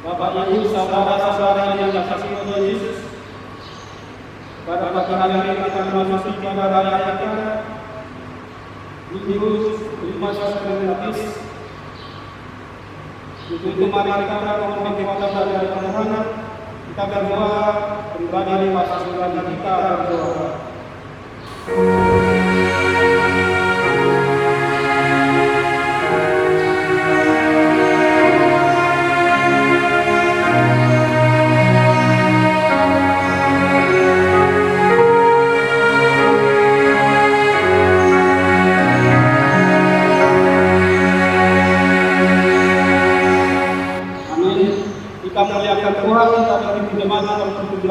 Bapak Ibu, saudara-saudara yang dikasihi Tuhan Yesus, pada pagi hari ini kita memasuki pada raya kita Minggu 5 September. Untuk itu mari kita memohon kepada Tuhan, kita berdoa pribadi di masing-masing kita berdoa. Kita muliakan Tuhan pada Jemaat nomor 17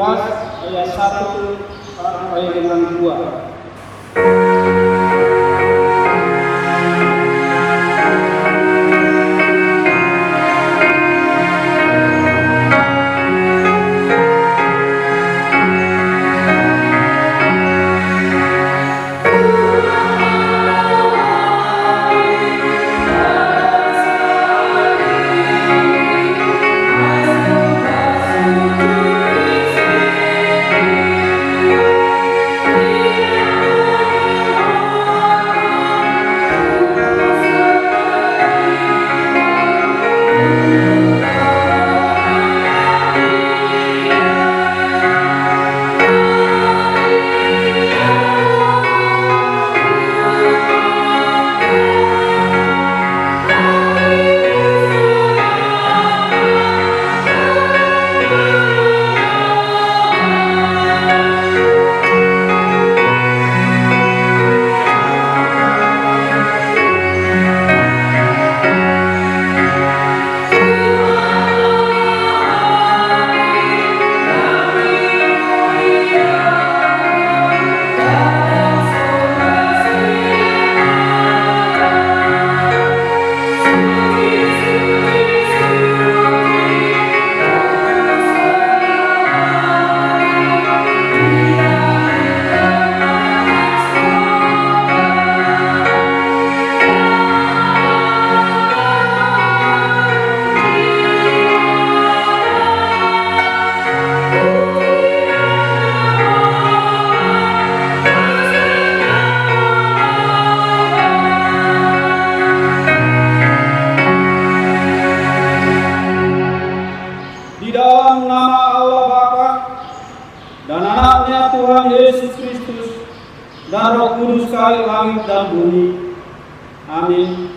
ayat 1 sampai dengan 2. Dan Roh Kudus sekali langit dan bumi. Amin.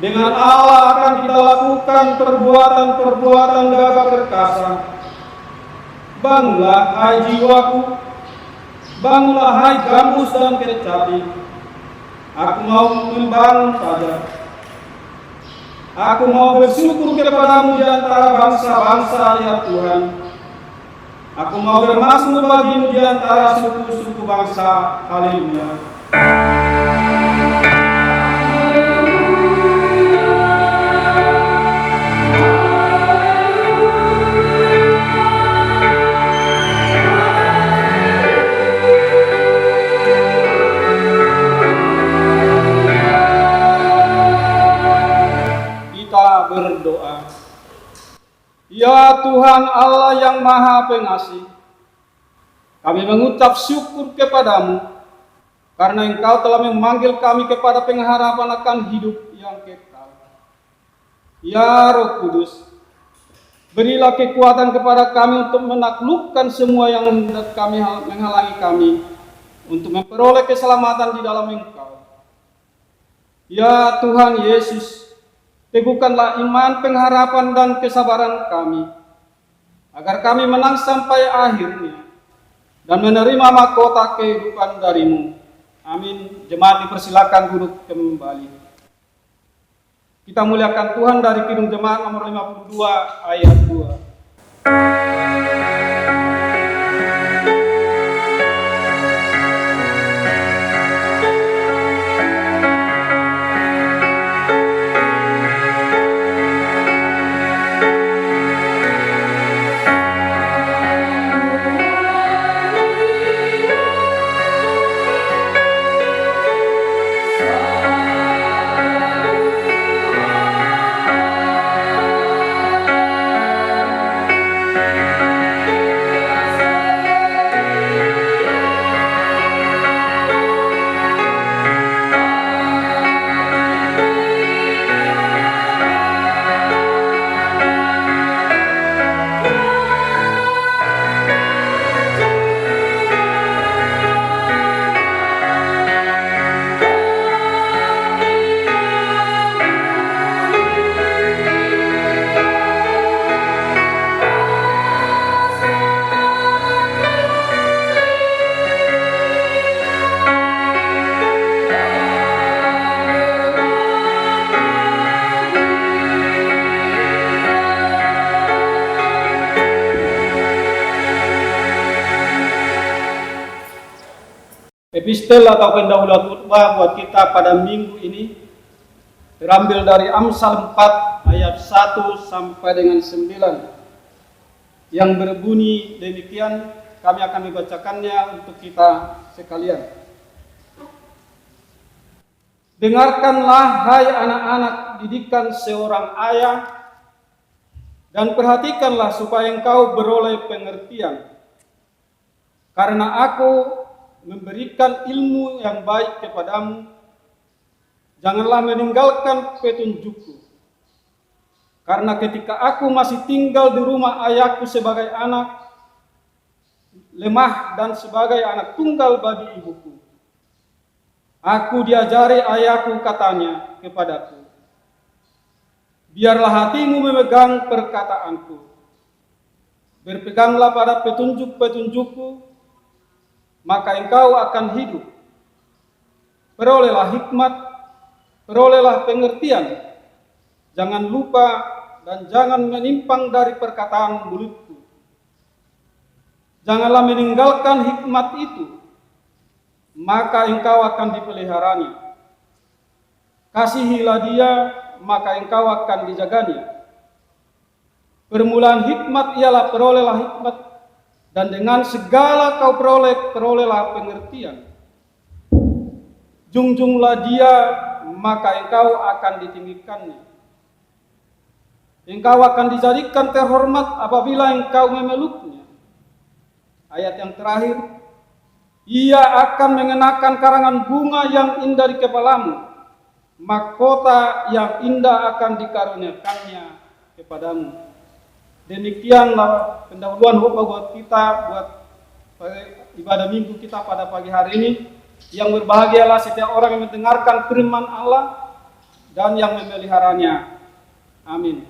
Dengan Allah akan kita lakukan perbuatan-perbuatan gagah perkasa. Bangunlah hai jiwaku, bangunlah hai gambus dan kecapi. Aku mau membangun saja. Aku mau bersyukur kepadamu di antara bangsa-bangsa ya Tuhan. Aku mau bermasmur bagimu di antara suku-suku bangsa. Haleluya. Kita berdoa. Ya Tuhan Allah yang Maha Pengasih, kami mengucap syukur kepadamu karena Engkau telah memanggil kami kepada pengharapan akan hidup yang kekal. Ya Roh Kudus, berilah kekuatan kepada kami untuk menaklukkan semua yang hendak kami menghalangi kami untuk memperoleh keselamatan di dalam Engkau. Ya Tuhan Yesus, teguhkanlah iman, pengharapan, dan kesabaran kami, agar kami menang sampai akhirnya, dan menerima mahkota kehidupan darimu. Amin. Jemaat dipersilakan duduk kembali. Kita muliakan Tuhan dari Kidung Jemaat nomor 52 ayat 2. Epistel atau pendahuluan khutbah buat kita pada minggu ini terambil dari Amsal 4 ayat 1 sampai dengan 9 yang berbunyi demikian. Kami akan membacakannya untuk kita sekalian. Dengarkanlah hai anak-anak didikan seorang ayah, dan perhatikanlah supaya engkau beroleh pengertian. Karena aku memberikan ilmu yang baik kepadamu, janganlah meninggalkan petunjukku. Karena ketika aku masih tinggal di rumah ayahku sebagai anak, lemah dan sebagai anak tunggal bagi ibuku, aku diajari ayahku katanya kepadaku, biarlah hatimu memegang perkataanku, berpeganglah pada petunjuk-petunjukku, maka engkau akan hidup. Perolehlah hikmat, perolehlah pengertian, jangan lupa dan jangan menyimpang dari perkataan mulutku. Janganlah meninggalkan hikmat itu, maka engkau akan dipeliharanya. Kasihilah dia, maka engkau akan dijaganya. Permulaan hikmat ialah perolehlah hikmat, dan dengan segala kau perolehlah pengertian. Junjunglah dia, maka engkau akan ditinggikannya. Engkau akan dijadikan terhormat apabila engkau memeluknya. Ayat yang terakhir, ia akan mengenakan karangan bunga yang indah di kepalamu, mahkota yang indah akan dikaruniakannya kepadamu. Demikianlah pendahuluan khotbah buat kita, buat ibadah minggu kita pada pagi hari ini. Yang berbahagialah setiap orang yang mendengarkan firman Allah dan yang memeliharanya. Amin.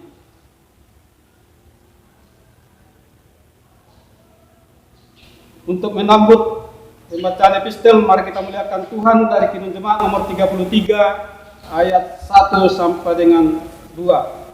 Untuk menambut pembacaan epistel, mari kita muliakan Tuhan dari Kidung Jemaat nomor 33 ayat 1 sampai dengan 2.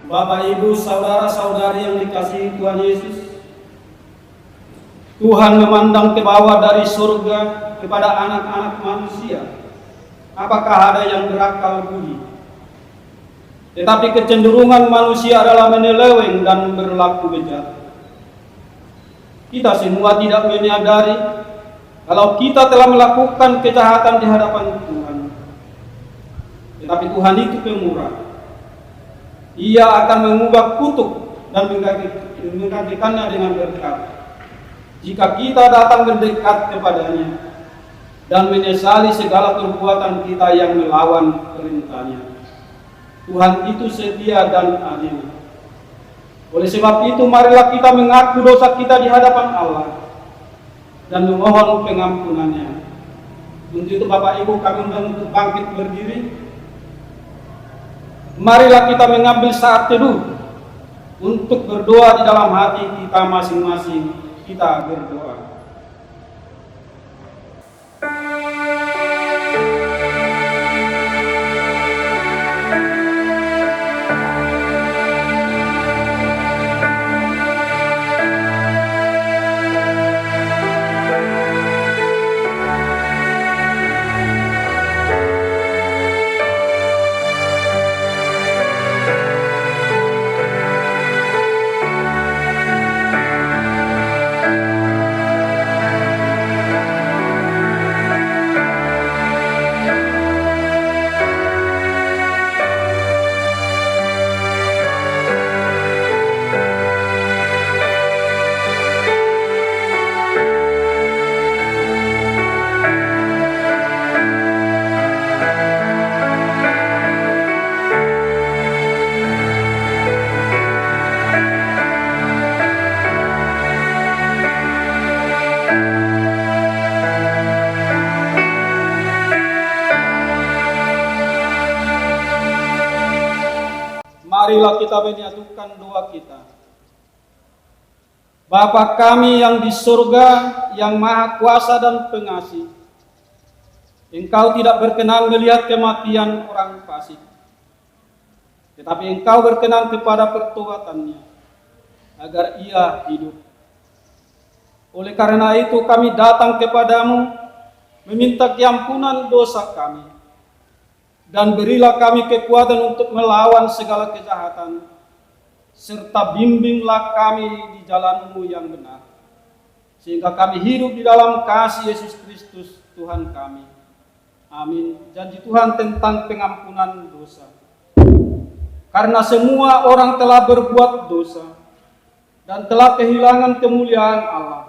Bapak, Ibu, saudara-saudari yang dikasihi Tuhan Yesus, Tuhan memandang ke bawah dari surga kepada anak-anak manusia. Apakah ada yang berakal budi? Tetapi kecenderungan manusia adalah menyeleweng dan berlaku bejat. Kita semua tidak menyadari kalau kita telah melakukan kejahatan di hadapan Tuhan. Tetapi Tuhan itu pemurah. Ia akan mengubah kutuk dan menggantikannya dengan berkat. Jika kita datang mendekat kepadanya dan menyesali segala perbuatan kita yang melawan perintahnya. Tuhan itu setia dan adil. Oleh sebab itu, marilah kita mengaku dosa kita di hadapan Allah dan memohon pengampunannya. Untuk itu Bapak Ibu, kami undang untuk bangkit berdiri. Marilah kita mengambil saat teduh untuk berdoa di dalam hati kita masing-masing. Kita berdoa. Marilah kita menyatukan doa kita. Bapa kami yang di surga, yang maha kuasa dan pengasih, Engkau tidak berkenan melihat kematian orang fasik, tetapi Engkau berkenan kepada pertobatannya, agar ia hidup. Oleh karena itu kami datang kepadamu, meminta keampunan dosa kami, dan berilah kami kekuatan untuk melawan segala kejahatan, serta bimbinglah kami di jalan-Mu yang benar, sehingga kami hidup di dalam kasih Yesus Kristus Tuhan kami. Amin. Janji Tuhan tentang pengampunan dosa. Karena semua orang telah berbuat dosa dan telah kehilangan kemuliaan Allah,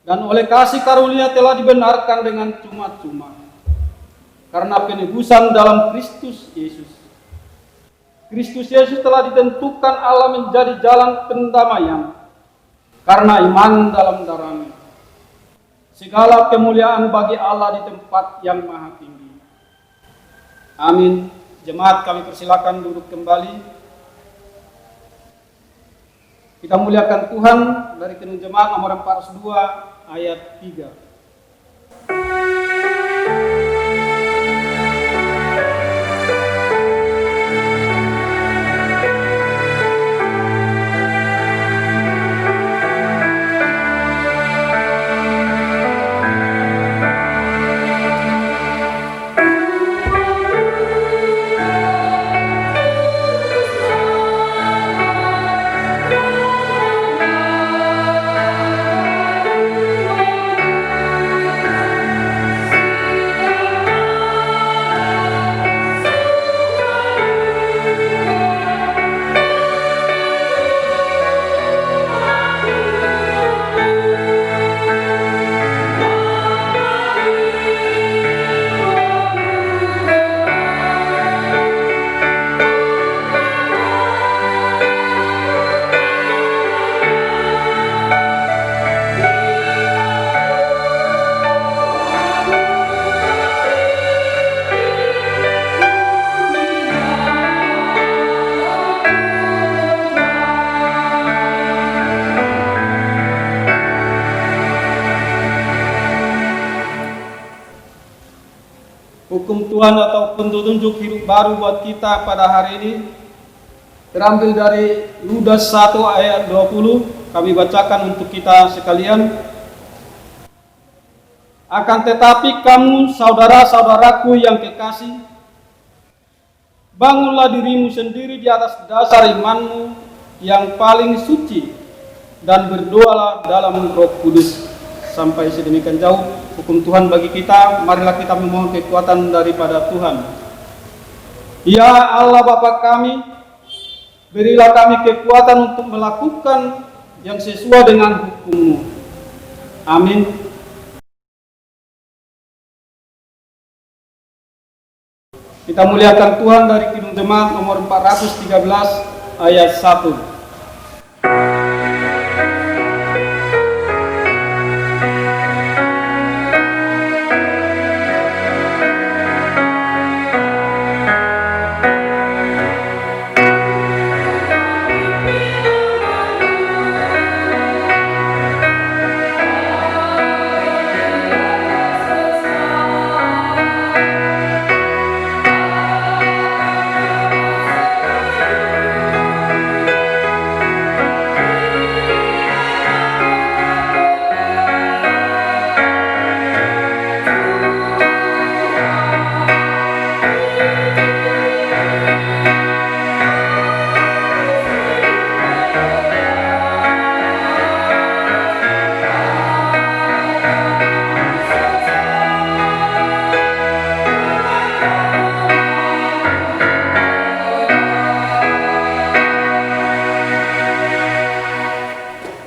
dan oleh kasih karunia telah dibenarkan dengan cuma-cuma karena penebusan dalam Kristus Yesus. Kristus Yesus telah ditentukan Allah menjadi jalan pendamaian karena iman dalam darah-Nya. Segala kemuliaan bagi Allah di tempat yang maha tinggi. Amin. Jemaat, kami persilakan duduk kembali. Kita muliakan Tuhan dari Renungan Jemaat nomor 402 ayat 3. Hukum Tuhan atau petunjuk hidup baru buat kita pada hari ini terambil dari Ludas 1 ayat 20. Kami bacakan untuk kita sekalian. Akan tetapi kamu, saudara-saudaraku yang kekasih, bangunlah dirimu sendiri di atas dasar imanmu yang paling suci, dan berdoalah dalam Roh Kudus, sampai sedemikian jauh hukum Tuhan bagi kita, marilah kita memohon kekuatan daripada Tuhan. Ya Allah Bapa kami, berilah kami kekuatan untuk melakukan yang sesuai dengan hukum-Mu. Amin. Kita muliakan Tuhan dari Kidung Jemaat nomor 413 ayat 1.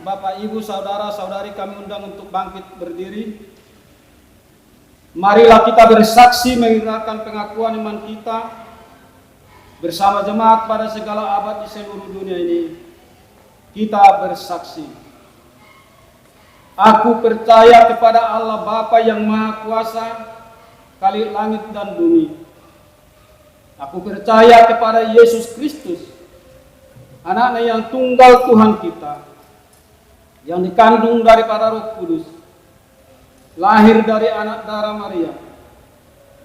Bapak, Ibu, Saudara-saudari kami undang untuk bangkit berdiri. Marilah kita bersaksi mengingatkan pengakuan iman kita bersama jemaat pada segala abad di seluruh dunia ini. Kita bersaksi. Aku percaya kepada Allah Bapa yang Maha Kuasa, Khalik langit dan bumi. Aku percaya kepada Yesus Kristus, Anaknya yang tunggal Tuhan kita, yang dikandung daripada Roh Kudus, lahir dari anak darah Maria,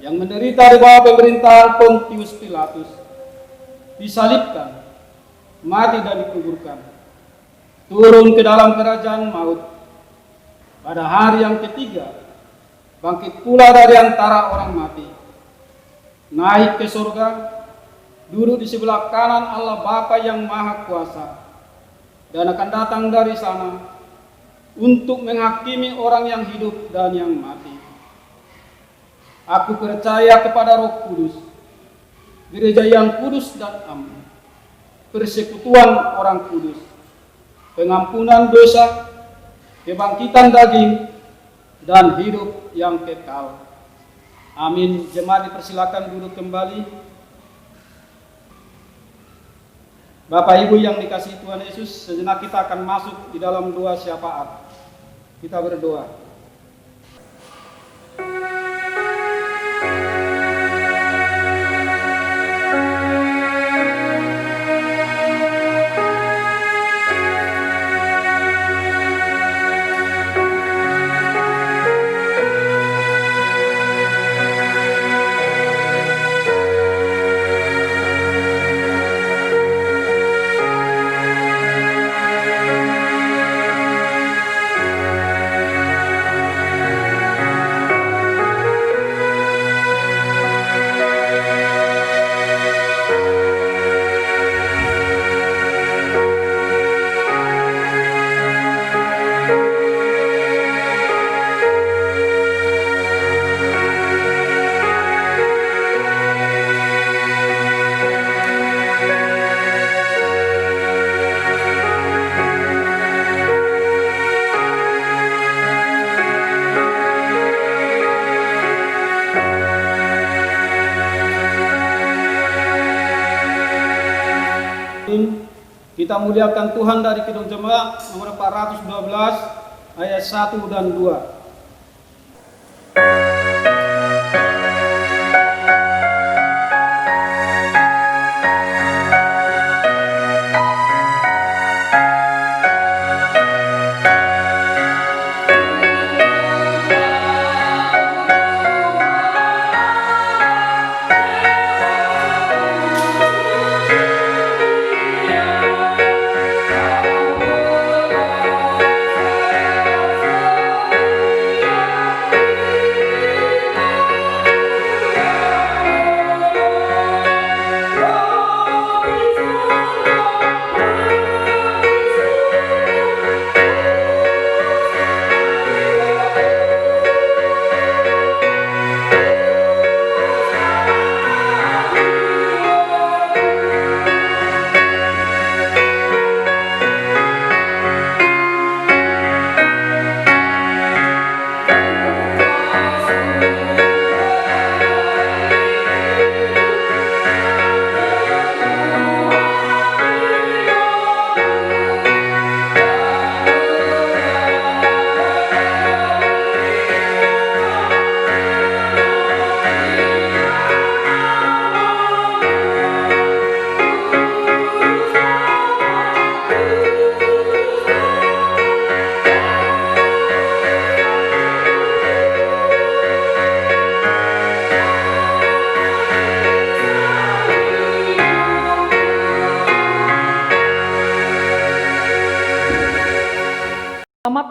yang menderita di bawah pemerintahan Pontius Pilatus, disalibkan, mati dan dikuburkan, turun ke dalam kerajaan maut, pada hari yang ketiga bangkit pula dari antara orang mati, naik ke surga, duduk di sebelah kanan Allah Bapa yang Maha Kuasa, dan akan datang dari sana untuk menghakimi orang yang hidup dan yang mati. Aku percaya kepada Roh Kudus, gereja yang kudus dan am, persekutuan orang kudus, pengampunan dosa, kebangkitan daging, dan hidup yang kekal. Amin. Jemaat dipersilakan duduk kembali. Bapak Ibu yang dikasihi Tuhan Yesus, sejenak kita akan masuk di dalam doa syafaat. Kita berdoa. Kita muliakan Tuhan dari Kidung Jemaat nomor 412 ayat 1 dan 2.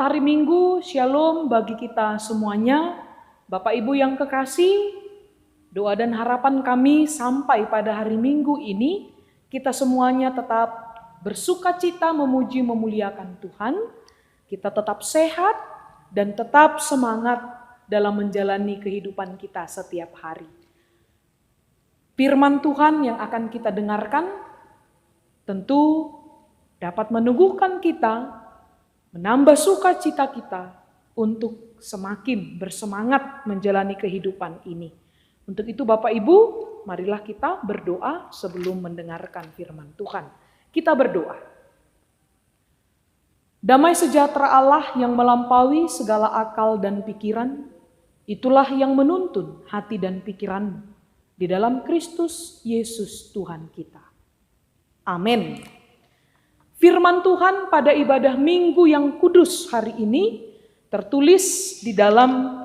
Selamat hari Minggu, Shalom bagi kita semuanya. Bapak Ibu yang kekasih, doa dan harapan kami sampai pada hari Minggu ini, kita semuanya tetap bersukacita memuji memuliakan Tuhan. Kita tetap sehat dan tetap semangat dalam menjalani kehidupan kita setiap hari. Firman Tuhan yang akan kita dengarkan tentu dapat meneguhkan kita, menambah sukacita kita untuk semakin bersemangat menjalani kehidupan ini. Untuk itu Bapak Ibu, marilah kita berdoa sebelum mendengarkan firman Tuhan. Kita berdoa. Damai sejahtera Allah yang melampaui segala akal dan pikiran, itulah yang menuntun hati dan pikiranmu di dalam Kristus Yesus Tuhan kita. Amin. Firman Tuhan pada ibadah Minggu yang kudus hari ini tertulis di dalam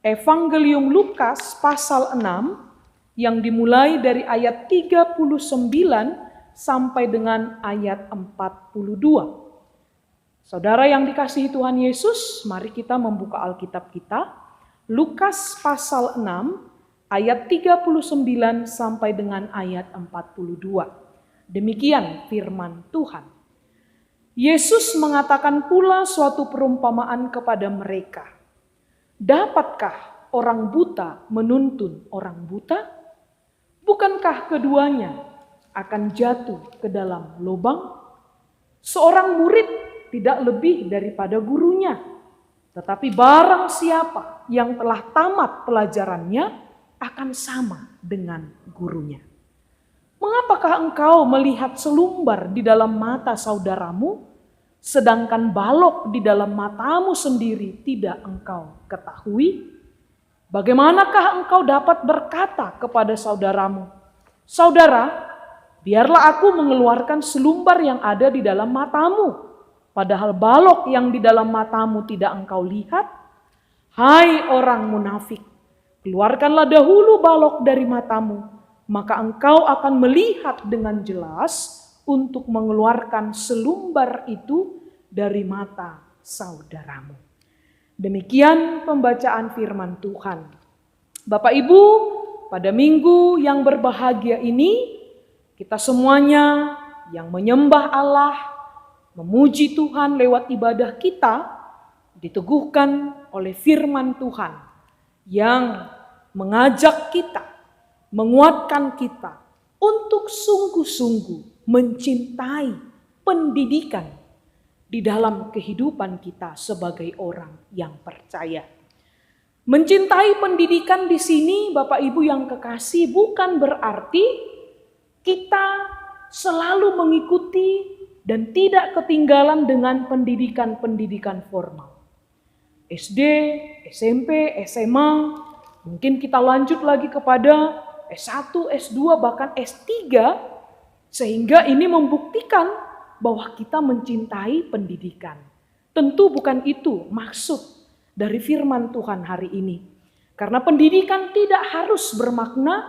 Evangelium Lukas pasal 6 yang dimulai dari ayat 39 sampai dengan ayat 42. Saudara yang dikasihi Tuhan Yesus, mari kita membuka Alkitab kita. Lukas pasal 6 ayat 39 sampai dengan ayat 42. Demikian firman Tuhan. Yesus mengatakan pula suatu perumpamaan kepada mereka. Dapatkah orang buta menuntun orang buta? Bukankah keduanya akan jatuh ke dalam lubang? Seorang murid tidak lebih daripada gurunya. Tetapi barang siapa yang telah tamat pelajarannya akan sama dengan gurunya. Mengapakah engkau melihat selumbar di dalam mata saudaramu, sedangkan balok di dalam matamu sendiri tidak engkau ketahui? Bagaimanakah engkau dapat berkata kepada saudaramu, "Saudara, biarlah aku mengeluarkan selumbar yang ada di dalam matamu," padahal balok yang di dalam matamu tidak engkau lihat? Hai orang munafik, keluarkanlah dahulu balok dari matamu, maka engkau akan melihat dengan jelas untuk mengeluarkan selumbar itu dari mata saudaramu. Demikian pembacaan firman Tuhan. Bapak Ibu, pada minggu yang berbahagia ini, kita semuanya yang menyembah Allah, memuji Tuhan lewat ibadah kita, diteguhkan oleh firman Tuhan yang mengajak kita, menguatkan kita untuk sungguh-sungguh mencintai pendidikan di dalam kehidupan kita sebagai orang yang percaya. Mencintai pendidikan di sini, Bapak Ibu yang kekasih, bukan berarti kita selalu mengikuti dan tidak ketinggalan dengan pendidikan-pendidikan formal. SD, SMP, SMA, mungkin kita lanjut lagi kepada S1, S2, bahkan S3, sehingga ini membuktikan bahwa kita mencintai pendidikan. Tentu bukan itu maksud dari firman Tuhan hari ini. Karena pendidikan tidak harus bermakna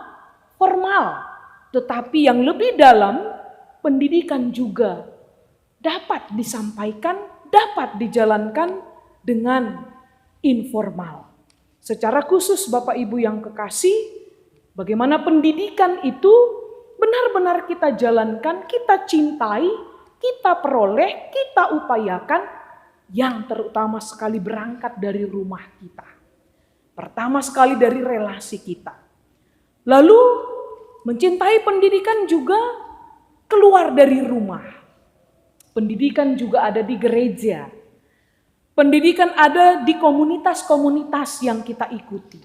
formal, tetapi yang lebih dalam, pendidikan juga dapat disampaikan, dapat dijalankan dengan informal. Secara khusus Bapak Ibu yang kekasih, bagaimana pendidikan itu benar-benar kita jalankan, kita cintai, kita peroleh, kita upayakan, yang terutama sekali berangkat dari rumah kita. Pertama sekali dari relasi kita. Lalu mencintai pendidikan juga keluar dari rumah. Pendidikan juga ada di gereja. Pendidikan ada di komunitas-komunitas yang kita ikuti.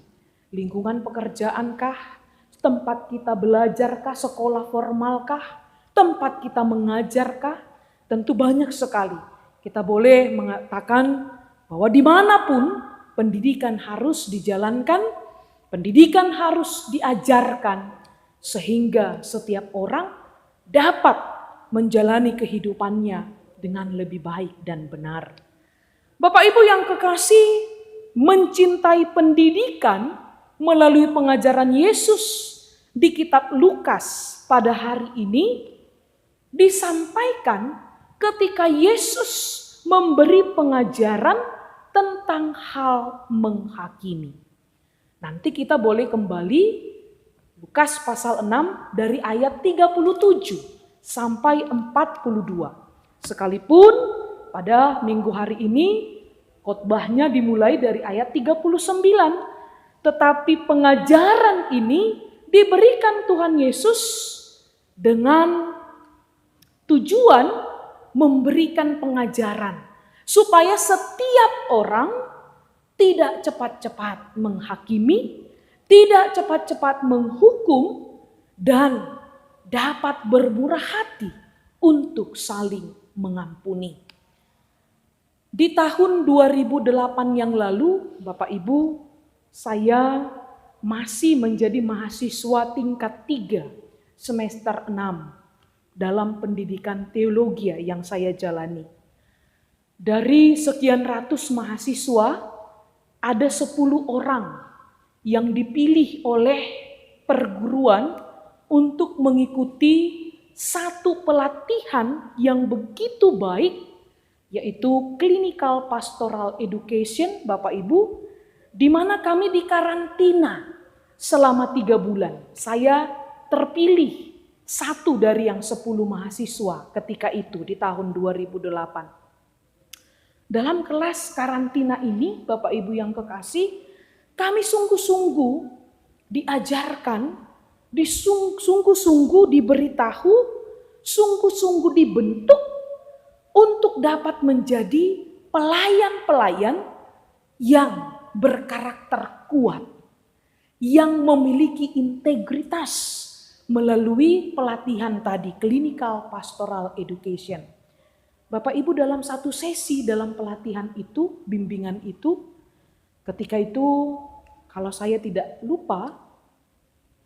Lingkungan pekerjaankah? Tempat kita belajarkah? Sekolah formalkah? Tempat kita mengajarkah? Tentu banyak sekali. Kita boleh mengatakan bahwa dimanapun pendidikan harus dijalankan, pendidikan harus diajarkan, sehingga setiap orang dapat menjalani kehidupannya dengan lebih baik dan benar. Bapak Ibu yang kekasih, mencintai pendidikan melalui pengajaran Yesus di kitab Lukas pada hari ini disampaikan ketika Yesus memberi pengajaran tentang hal menghakimi. Nanti kita boleh kembali Lukas pasal 6 dari ayat 37 sampai 42. Sekalipun pada minggu hari ini khotbahnya dimulai dari ayat 39, tetapi pengajaran ini diberikan Tuhan Yesus dengan tujuan memberikan pengajaran supaya setiap orang tidak cepat-cepat menghakimi, tidak cepat-cepat menghukum, dan dapat bermurah hati untuk saling mengampuni. Di tahun 2008 yang lalu, Bapak Ibu, saya masih menjadi mahasiswa tingkat 3 semester 6 dalam pendidikan teologi yang saya jalani. Dari sekian ratus mahasiswa, ada 10 orang yang dipilih oleh perguruan untuk mengikuti satu pelatihan yang begitu baik, yaitu Clinical Pastoral Education, Bapak Ibu, di mana kami dikarantina selama 3 bulan. Saya terpilih satu dari yang 10 mahasiswa ketika itu di tahun 2008. Dalam kelas karantina ini, Bapak Ibu yang kekasih, kami sungguh-sungguh diajarkan, sungguh-sungguh diberitahu, sungguh-sungguh dibentuk untuk dapat menjadi pelayan-pelayan yang berkarakter kuat, yang memiliki integritas melalui pelatihan tadi, Clinical Pastoral Education. Bapak Ibu, dalam satu sesi dalam pelatihan itu, bimbingan itu, ketika itu kalau saya tidak lupa,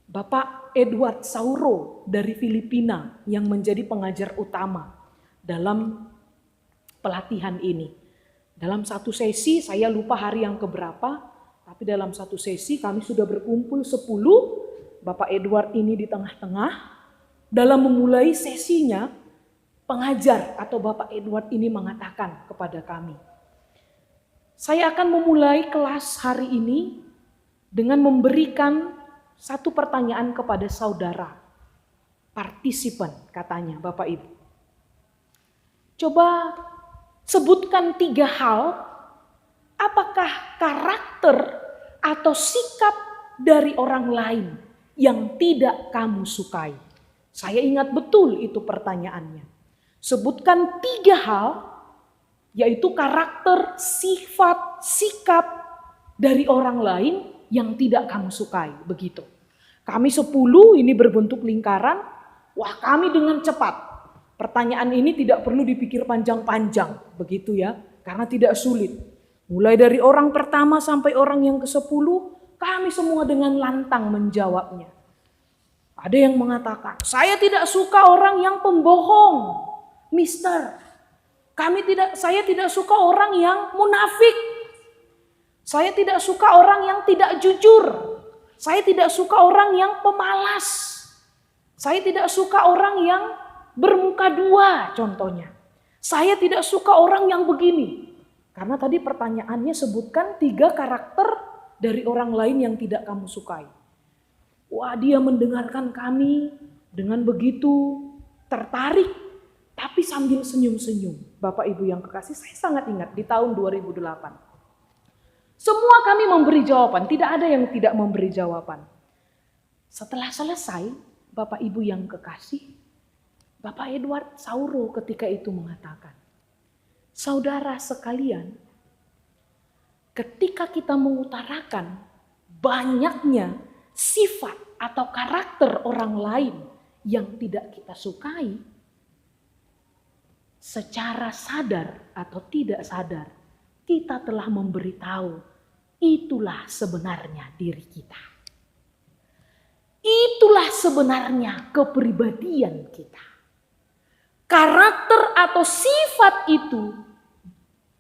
Bapak Edward Sauro dari Filipina yang menjadi pengajar utama dalam pelatihan ini. Dalam satu sesi, saya lupa hari yang keberapa, tapi dalam satu sesi kami sudah berkumpul 10, Bapak Edward ini di tengah-tengah. Dalam memulai sesinya, pengajar atau Bapak Edward ini mengatakan kepada kami, saya akan memulai kelas hari ini dengan memberikan satu pertanyaan kepada saudara, partisipan katanya Bapak Ibu. Coba sebutkan 3 hal, apakah karakter atau sikap dari orang lain yang tidak kamu sukai. Saya ingat betul itu pertanyaannya. Sebutkan 3 hal, yaitu karakter, sifat, sikap dari orang lain yang tidak kamu sukai. Begitu. Kami 10 ini berbentuk lingkaran. Wah, kami dengan cepat. Pertanyaan ini tidak perlu dipikir panjang-panjang. Begitu ya. Karena tidak sulit. Mulai dari orang pertama sampai orang yang ke-10. Kami semua dengan lantang menjawabnya. Ada yang mengatakan, saya tidak suka orang yang pembohong. Mister, saya tidak suka orang yang munafik. Saya tidak suka orang yang tidak jujur. Saya tidak suka orang yang pemalas. Saya tidak suka orang yang bermuka 2 contohnya. Saya tidak suka orang yang begini. Karena tadi pertanyaannya sebutkan 3 karakter dari orang lain yang tidak kamu sukai. Wah, dia mendengarkan kami dengan begitu tertarik. Tapi sambil senyum-senyum. Bapak Ibu yang kekasih, saya sangat ingat di tahun 2008. Semua kami memberi jawaban, tidak ada yang tidak memberi jawaban. Setelah selesai, Bapak Ibu yang kekasih, Bapak Edward Sauro ketika itu mengatakan, saudara sekalian, ketika kita mengutarakan banyaknya sifat atau karakter orang lain yang tidak kita sukai, secara sadar atau tidak sadar, kita telah memberitahu itulah sebenarnya diri kita. Itulah sebenarnya kepribadian kita. Karakter atau sifat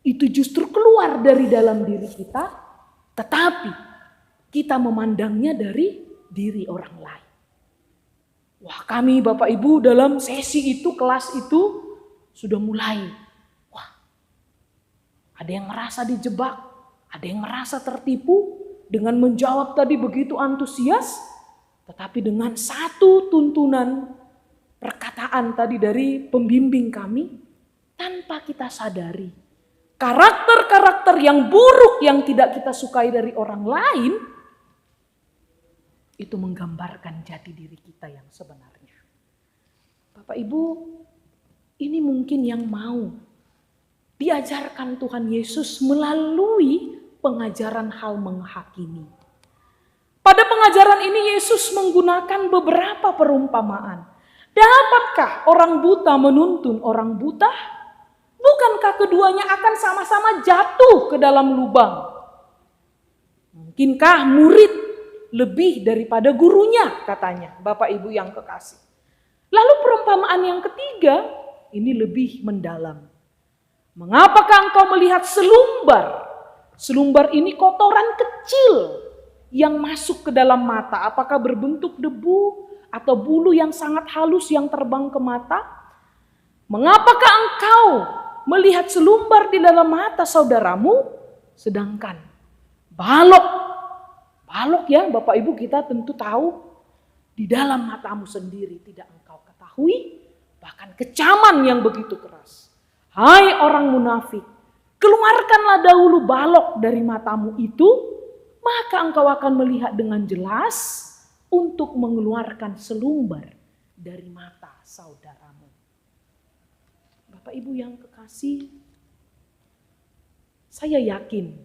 itu justru keluar dari dalam diri kita, tetapi kita memandangnya dari diri orang lain. Wah, kami Bapak Ibu dalam sesi itu, kelas itu, sudah mulai, wah, Ada yang merasa dijebak, ada yang merasa tertipu dengan menjawab tadi begitu antusias, tetapi dengan satu tuntunan perkataan tadi dari pembimbing kami, tanpa kita sadari karakter-karakter yang buruk yang tidak kita sukai dari orang lain, itu menggambarkan jati diri kita yang sebenarnya. Bapak Ibu, ini mungkin yang mau diajarkan Tuhan Yesus melalui pengajaran hal menghakimi. Pada pengajaran ini Yesus menggunakan beberapa perumpamaan. Dapatkah orang buta menuntun orang buta? Bukankah keduanya akan sama-sama jatuh ke dalam lubang? Mungkinkah murid lebih daripada gurunya, katanya Bapak Ibu yang kekasih. Lalu perumpamaan yang ketiga, ini lebih mendalam. Mengapakah engkau melihat selumbar? Selumbar ini kotoran kecil yang masuk ke dalam mata. Apakah berbentuk debu atau bulu yang sangat halus yang terbang ke mata? Mengapakah engkau melihat selumbar di dalam mata saudaramu? Sedangkan balok ya Bapak Ibu kita tentu tahu di dalam matamu sendiri tidak engkau ketahui, bahkan kecaman yang begitu keras. Hai orang munafik, keluarkanlah dahulu balok dari matamu itu, maka engkau akan melihat dengan jelas untuk mengeluarkan selumbar dari mata saudaramu. Bapak Ibu yang kekasih, saya yakin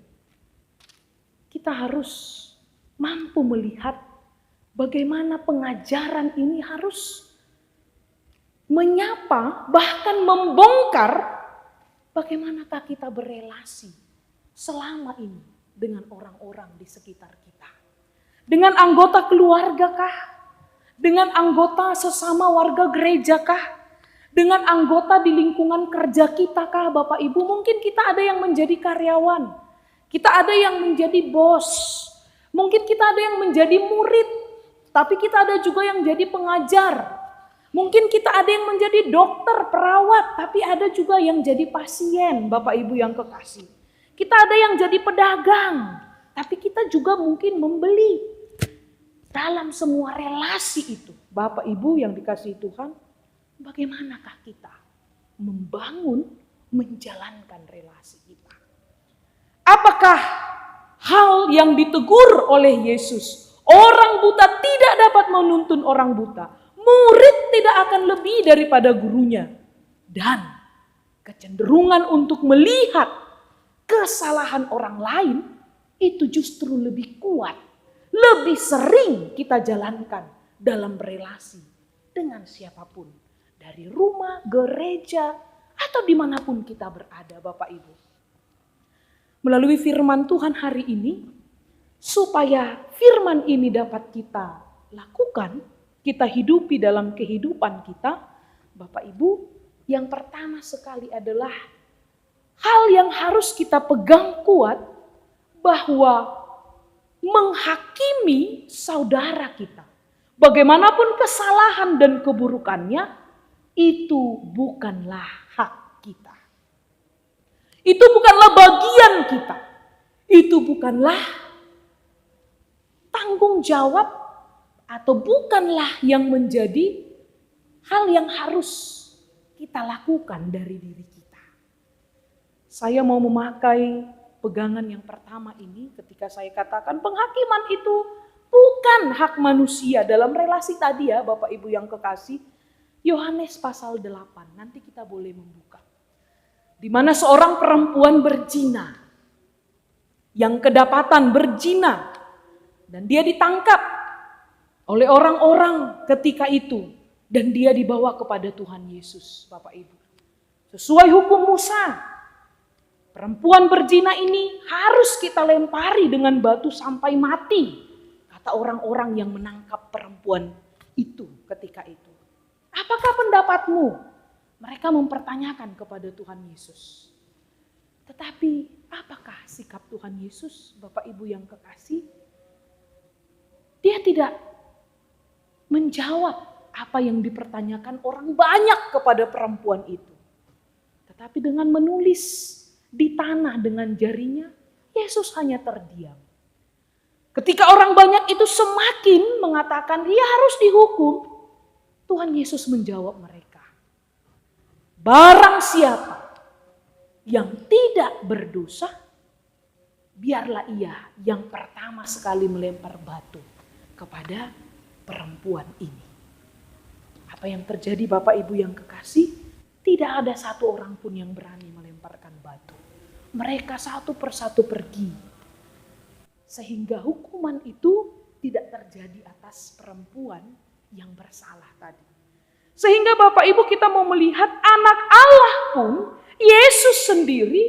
kita harus mampu melihat bagaimana pengajaran ini harus menyapa, bahkan membongkar bagaimanakah kita berelasi selama ini dengan orang-orang di sekitar kita. Dengan anggota keluarga kah? Dengan anggota sesama warga gereja kah? Dengan anggota di lingkungan kerja kita kah Bapak Ibu? Mungkin kita ada yang menjadi karyawan, kita ada yang menjadi bos, mungkin kita ada yang menjadi murid, tapi kita ada juga yang jadi pengajar. Mungkin kita ada yang menjadi dokter, perawat, tapi ada juga yang jadi pasien, Bapak Ibu yang kekasih. Kita ada yang jadi pedagang, tapi kita juga mungkin membeli. Dalam semua relasi itu, Bapak Ibu yang dikasihi Tuhan, bagaimanakah kita membangun, menjalankan relasi kita? Apakah hal yang ditegur oleh Yesus, orang buta tidak dapat menuntun orang buta, murid tidak akan lebih daripada gurunya, dan kecenderungan untuk melihat kesalahan orang lain itu justru lebih kuat, lebih sering kita jalankan dalam relasi dengan siapapun, dari rumah, gereja, atau dimanapun kita berada Bapak Ibu. Melalui firman Tuhan hari ini, supaya firman ini dapat kita lakukan, kita hidupi dalam kehidupan kita, Bapak Ibu, yang pertama sekali adalah hal yang harus kita pegang kuat, bahwa menghakimi saudara kita, bagaimanapun kesalahan dan keburukannya, itu bukanlah hak kita. Itu bukanlah bagian kita. Itu bukanlah tanggung jawab atau bukanlah yang menjadi hal yang harus kita lakukan dari diri kita. Saya mau memakai pegangan yang pertama ini ketika saya katakan penghakiman itu bukan hak manusia dalam relasi tadi ya Bapak Ibu yang kekasih. Yohanes pasal 8, nanti kita boleh membuka. Di mana seorang perempuan berzina, yang kedapatan berzina, dan dia ditangkap oleh orang-orang ketika itu, dan dia dibawa kepada Tuhan Yesus, Bapak Ibu. Sesuai hukum Musa, perempuan berzina ini harus kita lempari dengan batu sampai mati, kata orang-orang yang menangkap perempuan itu ketika itu. Apakah pendapatmu? Mereka mempertanyakan kepada Tuhan Yesus. Tetapi apakah sikap Tuhan Yesus, Bapak Ibu yang kekasih? Dia tidak menjawab apa yang dipertanyakan orang banyak kepada perempuan itu. Tetapi dengan menulis di tanah dengan jarinya, Yesus hanya terdiam. Ketika orang banyak itu semakin mengatakan dia harus dihukum, Tuhan Yesus menjawab mereka, barang siapa yang tidak berdosa, biarlah ia yang pertama sekali melempar batu kepada perempuan ini. Apa yang terjadi Bapak Ibu yang kekasih? Tidak ada satu orang pun yang berani melemparkan batu. Mereka satu persatu pergi. Sehingga hukuman itu tidak terjadi atas perempuan yang bersalah tadi. Sehingga Bapak Ibu kita mau melihat anak Allah pun, Yesus sendiri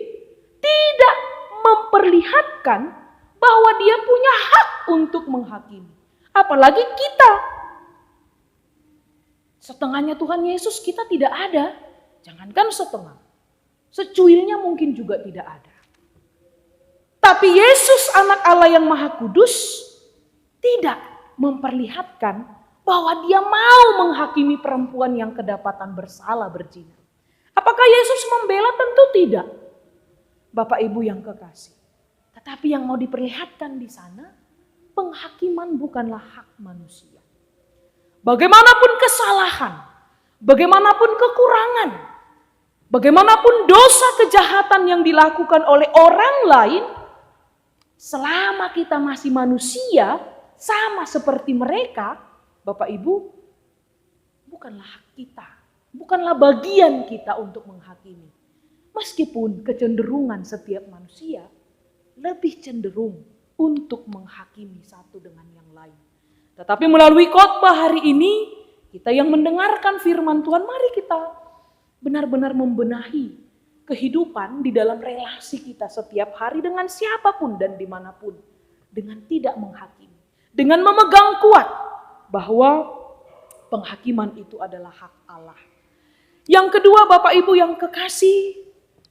tidak memperlihatkan bahwa dia punya hak untuk menghakimi. Apalagi kita. Setengahnya Tuhan Yesus kita tidak ada. Jangankan setengah. Secuilnya mungkin juga tidak ada. Tapi Yesus anak Allah yang Maha Kudus tidak memperlihatkan bahwa dia mau menghakimi perempuan yang kedapatan bersalah berzina. Apakah Yesus membela? Tentu tidak. Bapak Ibu yang kekasih. Tetapi yang mau diperlihatkan di sana, penghakiman bukanlah hak manusia. Bagaimanapun kesalahan, bagaimanapun kekurangan, bagaimanapun dosa kejahatan yang dilakukan oleh orang lain, selama kita masih manusia, sama seperti mereka, Bapak Ibu, bukanlah hak kita, bukanlah bagian kita untuk menghakimi. Meskipun kecenderungan setiap manusia lebih cenderung untuk menghakimi satu dengan yang lain. Tetapi melalui khotbah hari ini, kita yang mendengarkan firman Tuhan, mari kita benar-benar membenahi kehidupan di dalam relasi kita setiap hari dengan siapapun dan dimanapun. Dengan tidak menghakimi. Dengan memegang kuat bahwa penghakiman itu adalah hak Allah. Yang kedua Bapak Ibu yang kekasih,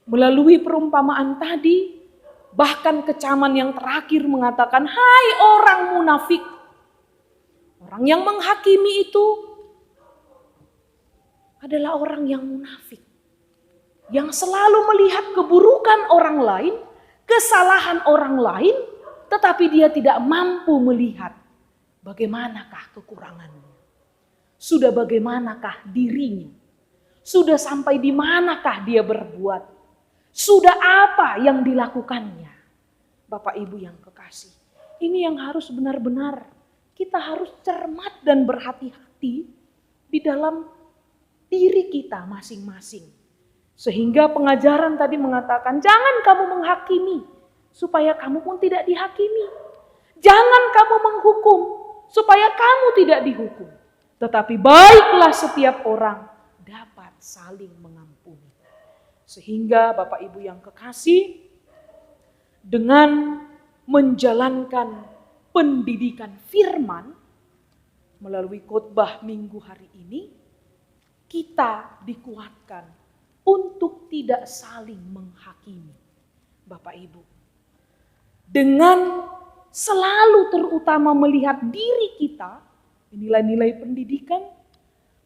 melalui perumpamaan tadi, bahkan kecaman yang terakhir mengatakan, hai orang munafik. Orang yang menghakimi itu adalah orang yang munafik. Yang selalu melihat keburukan orang lain, kesalahan orang lain, tetapi dia tidak mampu melihat bagaimanakah kekurangannya. Sudah bagaimanakah dirinya. Sudah sampai di manakah dia berbuat. Sudah apa yang dilakukannya. Bapak Ibu yang kekasih. Ini yang harus benar-benar kita harus cermat dan berhati-hati di dalam diri kita masing-masing. Sehingga pengajaran tadi mengatakan jangan kamu menghakimi supaya kamu pun tidak dihakimi. Jangan kamu menghukum supaya kamu tidak dihukum. Tetapi baiklah setiap orang dapat saling mengampuni. Sehingga Bapak Ibu yang kekasih, dengan menjalankan pendidikan firman melalui khotbah minggu hari ini, kita dikuatkan untuk tidak saling menghakimi. Bapak Ibu, dengan selalu terutama melihat diri kita, nilai-nilai pendidikan,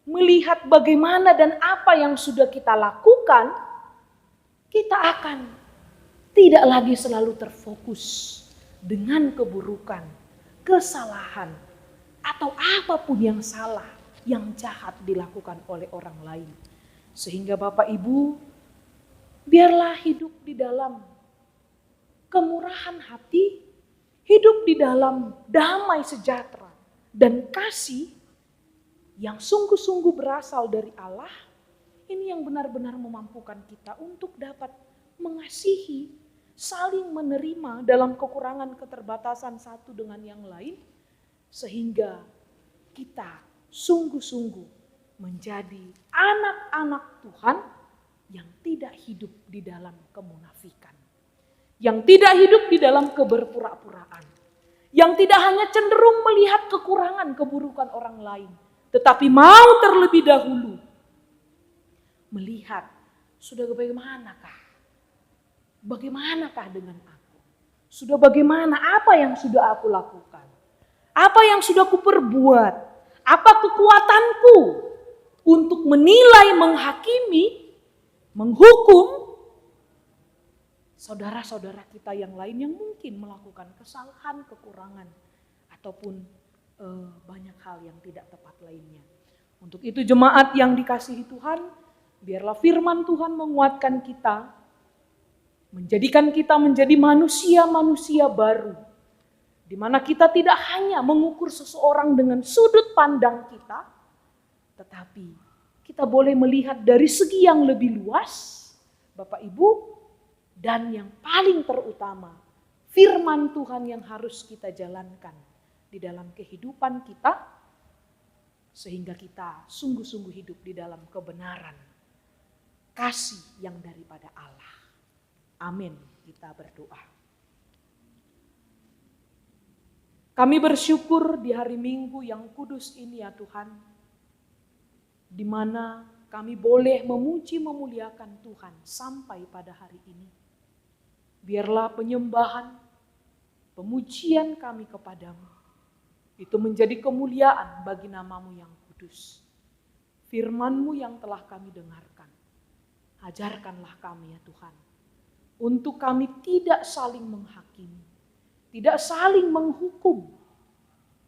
melihat bagaimana dan apa yang sudah kita lakukan, kita akan tidak lagi selalu terfokus dengan keburukan, kesalahan, atau apapun yang salah, yang jahat dilakukan oleh orang lain. Sehingga Bapak Ibu, biarlah hidup di dalam kemurahan hati, hidup di dalam damai sejahtera dan kasih yang sungguh-sungguh berasal dari Allah. Ini yang benar-benar memampukan kita untuk dapat mengasihi, saling menerima dalam kekurangan keterbatasan satu dengan yang lain. Sehingga kita sungguh-sungguh menjadi anak-anak Tuhan yang tidak hidup di dalam kemunafikan. Yang tidak hidup di dalam keberpura-puraan. Yang tidak hanya cenderung melihat kekurangan, keburukan orang lain. Tetapi mau terlebih dahulu melihat, sudah bagaimanakah? Bagaimanakah dengan aku? Sudah bagaimana? Apa yang sudah aku lakukan? Apa yang sudah aku perbuat? Apa kekuatanku untuk menilai, menghakimi, menghukum? saudara-saudara kita yang lain yang mungkin melakukan kesalahan, kekurangan, ataupun banyak hal yang tidak tepat lainnya. Untuk itu jemaat yang dikasihi Tuhan, biarlah firman Tuhan menguatkan kita, menjadikan kita menjadi manusia-manusia baru, di mana kita tidak hanya mengukur seseorang dengan sudut pandang kita, tetapi kita boleh melihat dari segi yang lebih luas, Bapak Ibu, dan yang paling terutama, firman Tuhan yang harus kita jalankan di dalam kehidupan kita, sehingga kita sungguh-sungguh hidup di dalam kebenaran, kasih yang daripada Allah. Amin. Kita berdoa. Kami bersyukur di hari Minggu yang kudus ini ya Tuhan, di mana kami boleh memuji memuliakan Tuhan sampai pada hari ini. Biarlah penyembahan, pemujian kami kepadamu, itu menjadi kemuliaan bagi namamu yang kudus. Firman-Mu yang telah kami dengarkan, ajarkanlah kami ya Tuhan, untuk kami tidak saling menghakimi, tidak saling menghukum,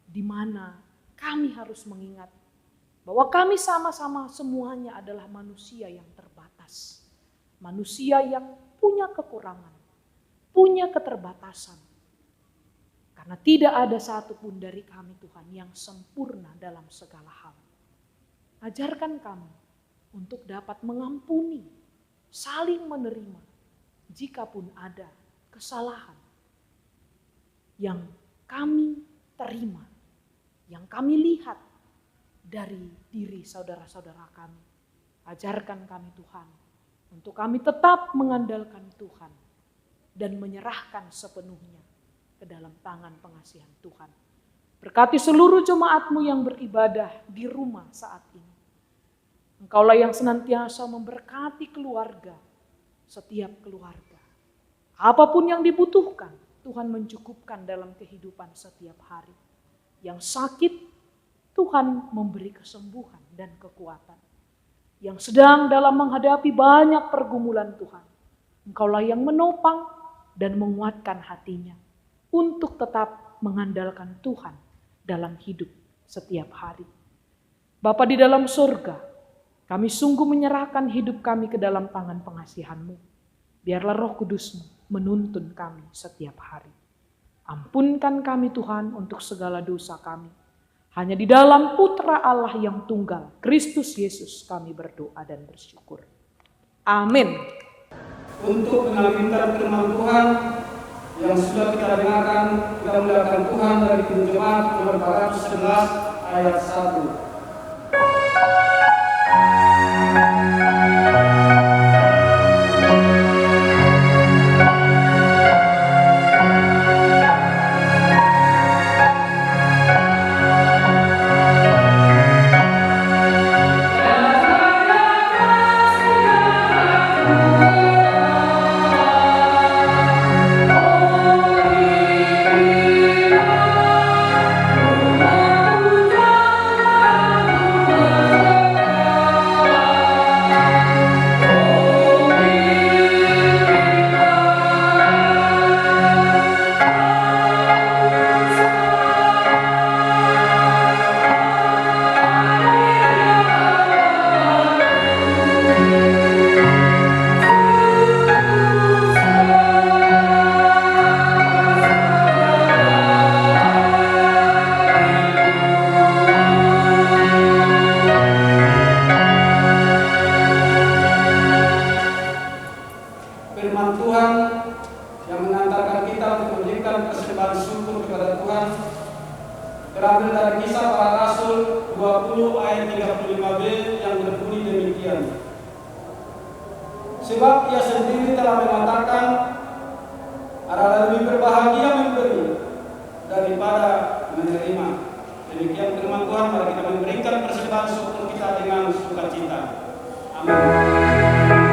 di mana kami harus mengingat bahwa kami sama-sama semuanya adalah manusia yang terbatas, manusia yang punya kekurangan, punya keterbatasan. Karena tidak ada satupun dari kami Tuhan yang sempurna dalam segala hal. Ajarkan kami untuk dapat mengampuni, saling menerima, jikapun ada kesalahan yang kami terima, yang kami lihat dari diri saudara-saudara kami. Ajarkan kami Tuhan, untuk kami tetap mengandalkan Tuhan dan menyerahkan sepenuhnya ke dalam tangan pengasihan Tuhan. Berkati seluruh jemaat-Mu yang beribadah di rumah saat ini. Engkaulah yang senantiasa memberkati keluarga, setiap keluarga. Apapun yang dibutuhkan, Tuhan mencukupkan dalam kehidupan setiap hari. Yang sakit, Tuhan memberi kesembuhan dan kekuatan. Yang sedang dalam menghadapi banyak pergumulan Tuhan, Engkaulah yang menopang dan menguatkan hatinya untuk tetap mengandalkan Tuhan dalam hidup setiap hari. Bapa di dalam surga, kami sungguh menyerahkan hidup kami ke dalam tangan pengasihan-Mu. Biarlah Roh Kudus-Mu menuntun kami setiap hari. Ampunkan kami Tuhan untuk segala dosa kami. Hanya di dalam Putra Allah yang tunggal, Kristus Yesus, kami berdoa dan bersyukur. Amin. Untuk melanjutkan firman Tuhan yang sudah kita dengarkan, kita muliakan Tuhan dari Jemaat nomor 411 ayat 1. Firman Tuhan yang mengantarkan kita untuk memberikan persembahan syukur kepada Tuhan terambil dari Kisah Para Rasul 20 ayat 35b yang berbunyi demikian. Sebab Ia sendiri telah mengatakan, adalah lebih berbahagia memberi daripada menerima. Demikian firman Tuhan, mari kita memberikan persembahan syukur kita dengan sukacita. Amin.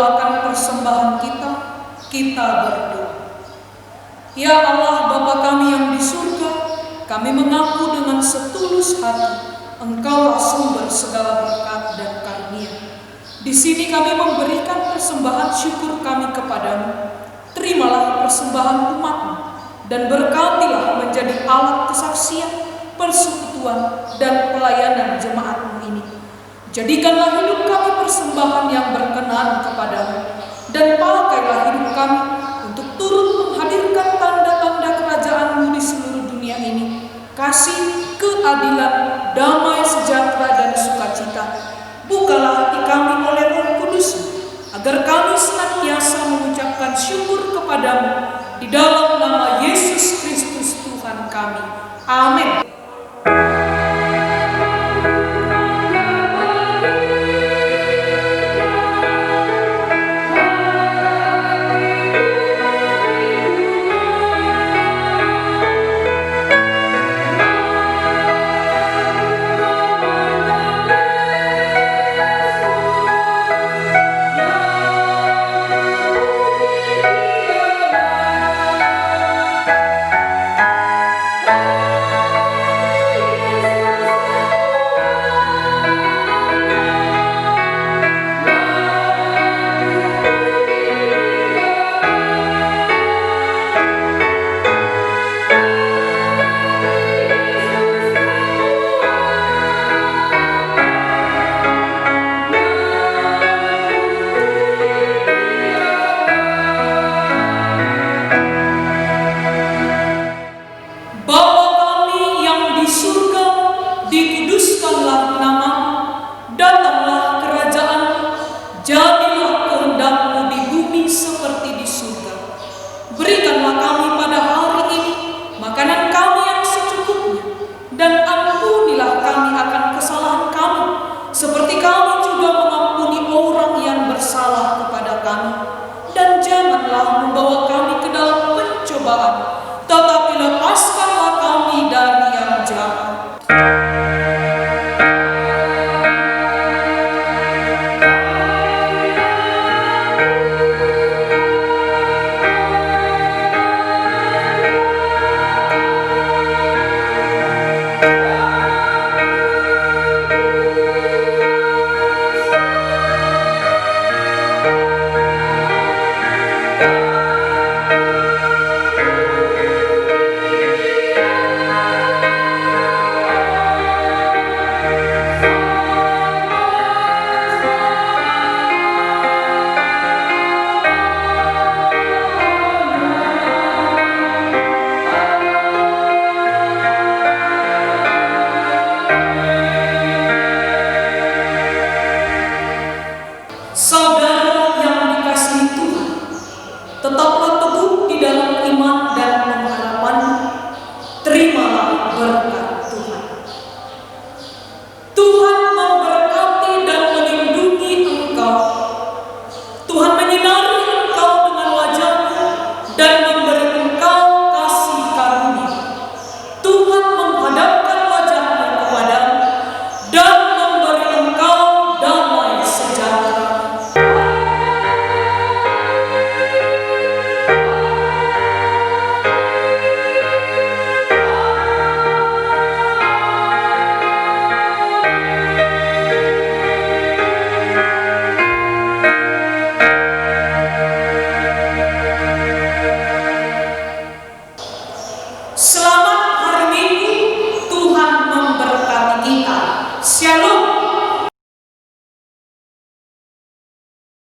mendoakan persembahan kita, kita berdoa. Ya Allah Bapa kami yang di surga, kami mengaku dengan setulus hati, Engkaulah sumber segala berkat dan karunia. Di sini kami memberikan persembahan syukur kami kepadamu. Terimalah persembahan umat-Mu dan berkatilah menjadi alat kesaksian, persekutuan, dan pelayanan jemaat-Mu ini. Jadikanlah hidup kami persembahan yang berkenan kepadamu, dan pakailah hidup kami untuk turut menghadirkan tanda-tanda kerajaan-Mu di seluruh dunia ini. Kasih, keadilan, damai, sejahtera, dan sukacita. Bukalah hati kami oleh Roh Kudus, agar kami senantiasa mengucapkan syukur kepadamu di dalam nama Yesus Kristus Tuhan kami. Amin.